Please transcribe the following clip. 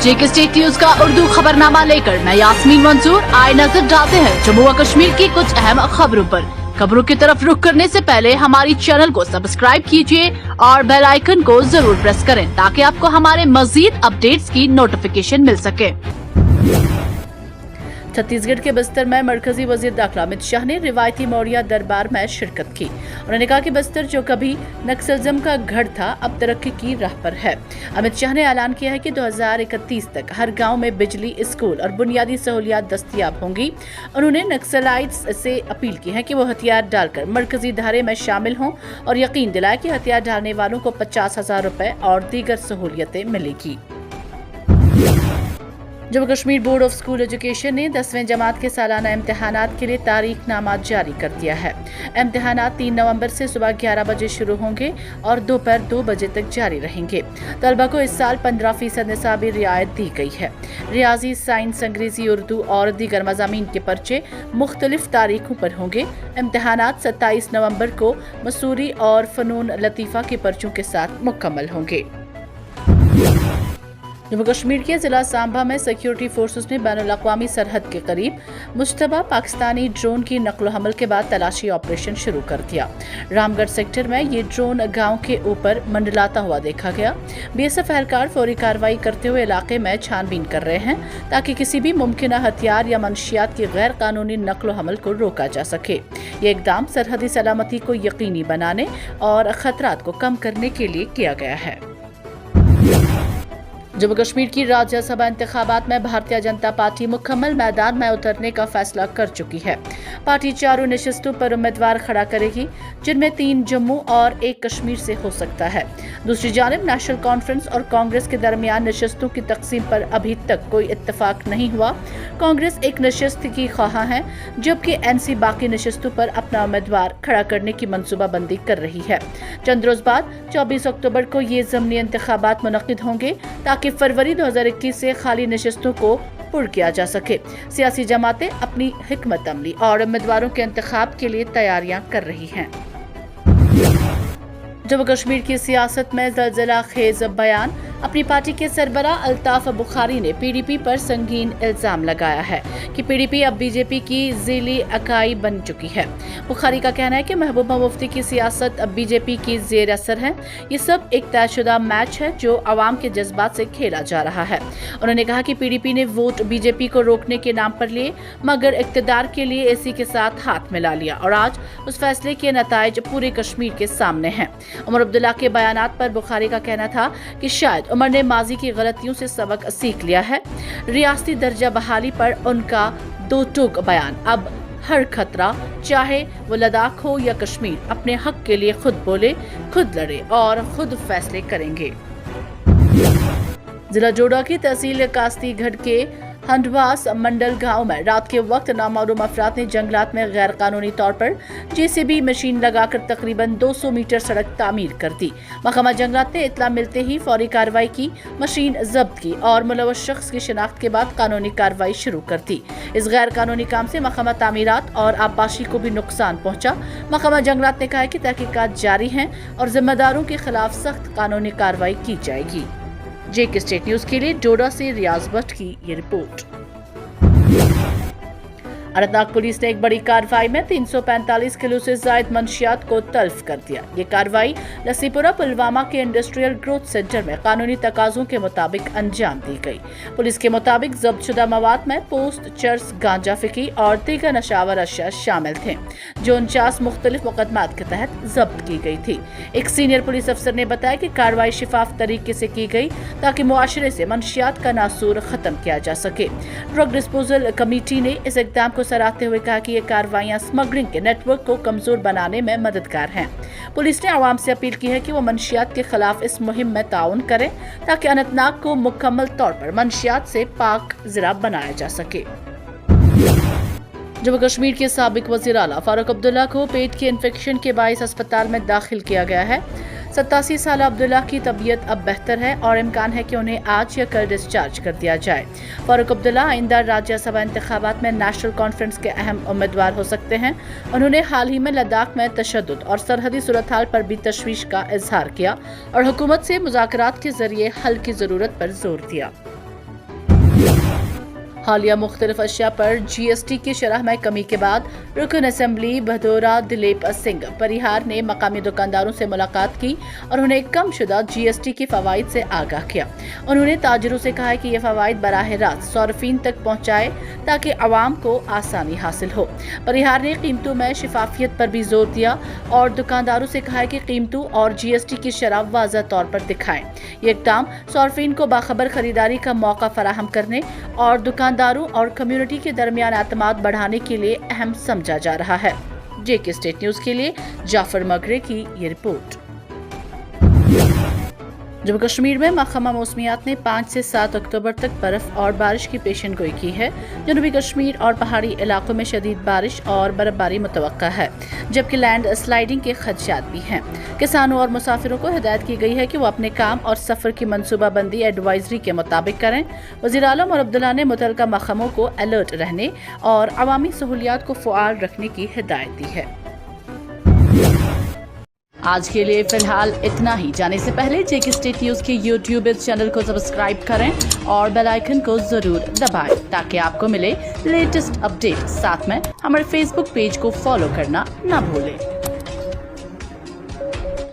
जेके state news का उर्दू खबरनामा लेकर मैं यास्मीन मंसूर आए नजर डालते हैं जम्मू व कश्मीर की कुछ अहम खबरों पर। खबरों की तरफ रुख करने से पहले हमारी चैनल को सब्सक्राइब कीजिए और बेल आइकन को जरूर प्रेस करें ताकि आपको हमारे मजीद अपडेट्स की नोटिफिकेशन मिल सके। छत्तीसगढ़ के बस्तर में मरकजी वजीर दाखिला अमित शाह ने रिवायती मौर्या दरबार में शिरकत की। उन्होंने कहा कि बस्तर जो कभी नक्सलिज्म का गढ़ था अब तरक्की की राह पर है। अमित शाह ने ऐलान किया है कि 2031 तक हर गांव में बिजली, स्कूल और बुनियादी सहूलियात दस्तयाब होंगी। उन्होंने नक्सलाइट्स से अपील की है कि वो हथियार डालकर मरकजी धारे में शामिल हों और यकीन दिलाए कि हथियार डालने वालों को 50,000 रुपए और दीगर सहूलियतें मिलेगी। Jammu Kashmir board of school education ने 10वीं जमात के सालाना इम्तिहानात के लिए तारीखनामा जारी कर दिया है। इम्तिहानात 3 नवंबर से सुबह 11 बजे शुरू होंगे और दोपहर 2 बजे तक जारी रहेंगे। तलबा को इस साल 15% निसाबी रियायत दी गई है। रियाजी, साइंस, अंग्रेजी, उर्दू और दीगर मज़ामीन के पर्चे मुख्तलिफ तारीखों पर होंगे। इम्तिहानात 27 नवंबर को मसूरी और फ़नून लतीफ़ा के पर्चों के साथ मुकम्मल होंगे। जम्मू कश्मीर के जिला सांबा में सिक्योरिटी फोर्सेस ने बैनुल-अक़वामी सरहद के करीब मुश्तबा पाकिस्तानी ड्रोन की नकलो हमल के बाद तलाशी ऑपरेशन शुरू कर दिया। रामगढ़ सेक्टर में ये ड्रोन गांव के ऊपर मंडलाता हुआ देखा गया। बीएसएफ एहलकार फौरी कार्रवाई करते हुए इलाके में छानबीन कर रहे हैं ताकि किसी भी मुमकिन हथियार या मंशियात की गैर कानूनी नकलो हमल को रोका जा सके। ये इकदाम सरहदी सलामती को यकीनी बनाने और खतरात को कम करने के लिए किया गया है। जम्मू कश्मीर की राज्यसभा इंतखाबात में भारतीय जनता पार्टी मुकम्मल मैदान में उतरने का फैसला कर चुकी है। पार्टी 4 नशिस्तों पर उम्मीदवार खड़ा करेगी, जिनमें 3 जम्मू और 1 कश्मीर से हो सकता है। दूसरी जानिब नेशनल कॉन्फ्रेंस और कांग्रेस के दरमियान नशिस्तों की तकसीम पर अभी तक कोई इत्तेफाक नहीं हुआ। कांग्रेस 1 नशिस्त की ख्वाह है, जबकि एनसी बाकी नशिस्तों पर अपना उम्मीदवार खड़ा करने की मनसूबाबंदी कर रही है। चंद रोज बाद 24 अक्टूबर को ये ज़मनी इंतखाबात मुनक्किद होंगे ताकि फरवरी 2021 से खाली नशिस्तों को पुर किया जा सके। सियासी जमातें अपनी हिकमत अमली और उम्मीदवारों के इंतखाब के लिए तैयारियां कर रही हैं। जम्मू कश्मीर की सियासत में ज़लज़ला खेज बयान। अपनी पार्टी के सरबराह अल्ताफ बुखारी ने पीडीपी पर संगीन इल्जाम लगाया है कि पीडीपी अब बीजेपी की ज़िली इकाई बन चुकी है। बुखारी का कहना है कि महबूबा मुफ्ती की सियासत अब बीजेपी की ज़ेर असर है। ये सब एक तयशुदा मैच है जो अवाम के जज्बात से खेला जा रहा है। उन्होंने कहा कि पीडीपी ने वोट बीजेपी को रोकने के नाम पर लिए, मगर इक़्तिदार के लिए इसी के साथ हाथ मिला लिया और आज उस फैसले के नताइज पूरे कश्मीर के सामने हैं। उमर अब्दुल्ला के बयानात पर बुखारी का कहना था कि शायद उमर ने माजी की गलतियों से सबक सीख लिया है। रियासती दर्जा बहाली पर उनका 2 टूक बयान, अब हर खतरा, चाहे वो लद्दाख हो या कश्मीर, अपने हक के लिए खुद बोले, खुद लड़े और खुद फैसले करेंगे। जिला जोड़ा की तहसील कास्तीगढ़ के हंडवास मंडल गांव में रात के वक्त नामालूम अफराद ने जंगलात में गैर कानूनी तौर पर जेसीबी मशीन लगाकर तकरीबन 200 मीटर सड़क तामीर कर दी। महकमा जंगलात ने इतला मिलते ही फौरी कार्रवाई की, मशीन जब्त की और मुलव्वस शख्स की शिनाख्त के बाद कानूनी कार्रवाई शुरू कर दी। इस गैर कानूनी काम से महकमा तामीरात और आबपाशी को भी नुकसान पहुंचा। महकमा जंगलात ने कहा है कि तहकीकात जारी हैं और जिम्मेदारों के खिलाफ सख्त कानूनी कार्रवाई की जाएगी। जेके स्टेट न्यूज के लिए डोडा से रियाज भट्ट की ये रिपोर्ट। अनंतनाग पुलिस ने एक बड़ी कार्रवाई में 345 किलो से ज्यादा मंशियात को तल्फ कर दिया। ये कार्रवाई लसीपुरा पुलवामा के इंडस्ट्रियल ग्रोथ सेंटर में कानूनी तकाजों के मुताबिक अंजाम दी गई। पुलिस के मुताबिक जब्तशुदा मवाद में पोस्ट, चर्स, गांजा फिकी और दीगर नशावर अशिया शामिल थे, जो 49 मुख्तलिफ मुकदमात के तहत जब्त की गई थी। एक सीनियर पुलिस अफसर ने बताया कि कार्रवाई शिफाफ तरीके से की गई ताकि मुआशरे से मंशियात का नासूर खत्म किया जा सके। ड्रग डिस्पोजल कमेटी ने इस इक़दाम को सराहते हुए कहा कि ये कार्रवाइयां स्मगलिंग के नेटवर्क को कमजोर बनाने में मददगार हैं। पुलिस ने आवाम से अपील की है कि वो मंशियात के खिलाफ इस मुहिम में ताउन करें ताकि अनंतनाग को मुकम्मल तौर पर मंशियात से पाक ज़िला बनाया जा सके। जम्मू कश्मीर के साबिक वज़ीर आला फारूक अब्दुल्ला को पेट के इन्फेक्शन के बाइस अस्पताल में दाखिल किया गया है। 87 साल अब्दुल्ला की तबीयत अब बेहतर है और इम्कान है कि उन्हें आज या कल डिस्चार्ज कर दिया जाए। फारूक अब्दुल्ला आइंदा राज्यसभा इंतखाबात में नेशनल कॉन्फ्रेंस के अहम उम्मीदवार हो सकते हैं। उन्होंने हाल ही में लद्दाख में तशद्दुद और सरहदी सूरत हाल पर भी तशवीश का इजहार किया और हुकूमत से मुज़ाकरात के जरिए हल की ज़रूरत पर जोर दिया। हालिया मुख्तलिफ अशिया पर GST की शरह में कमी के बाद रुकन असम्बली भदौरा दिलीप सिंह परिहार ने मकामी दुकानदारों से मुलाकात की और उन्हें कम शुदा GST के फवाइद से आगाह किया। उन्होंने ताजिरों से कहा कि ये फवाइद बराह रास्त सौरफीन तक पहुँचाए ताकि आवाम को आसानी हासिल हो। परिहार ने कीमतों में शिफाफियत पर भी जोर दिया और दुकानदारों से कहा कि कीमतों और GST की शरह वाज़ह तौर पर दिखाएं। ये इक़दाम सौरफीन को बाखबर खरीदारी का मौका फराहम करने और दुकानदारों और कम्युनिटी के दरमियान एतमाद बढ़ाने के लिए अहम समझा जा रहा है। JK स्टेट न्यूज़ के लिए जाफर मगरे की ये रिपोर्ट। जम्मू कश्मीर में महकमा मौसमियात ने 5 से 7 अक्टूबर तक बर्फ और बारिश की पेशन गोई की है। जनूबी कश्मीर और पहाड़ी इलाकों में शदीद बारिश और बर्फबारी मुतवक्का है, जबकि लैंड स्लाइडिंग के खदशात भी हैं। किसानों और मुसाफिरों को हिदायत की गई है कि वो अपने काम और सफर की मनसूबाबंदी एडवाइजरी के मुताबिक करें। वज़ीर आलम और अब्दुल्ला ने मुतलका महकमों को अलर्ट रहने और अवामी सहूलियात को फ़आल रखने की हिदायत दी है। आज के लिए फिलहाल इतना ही। जाने से पहले JK स्टेट न्यूज़ के YouTube चैनल को सब्सक्राइब करें और बेल आइकन को जरूर दबाएं ताकि आपको मिले लेटेस्ट अपडेट। साथ में हमारे Facebook पेज को फॉलो करना ना भूलें।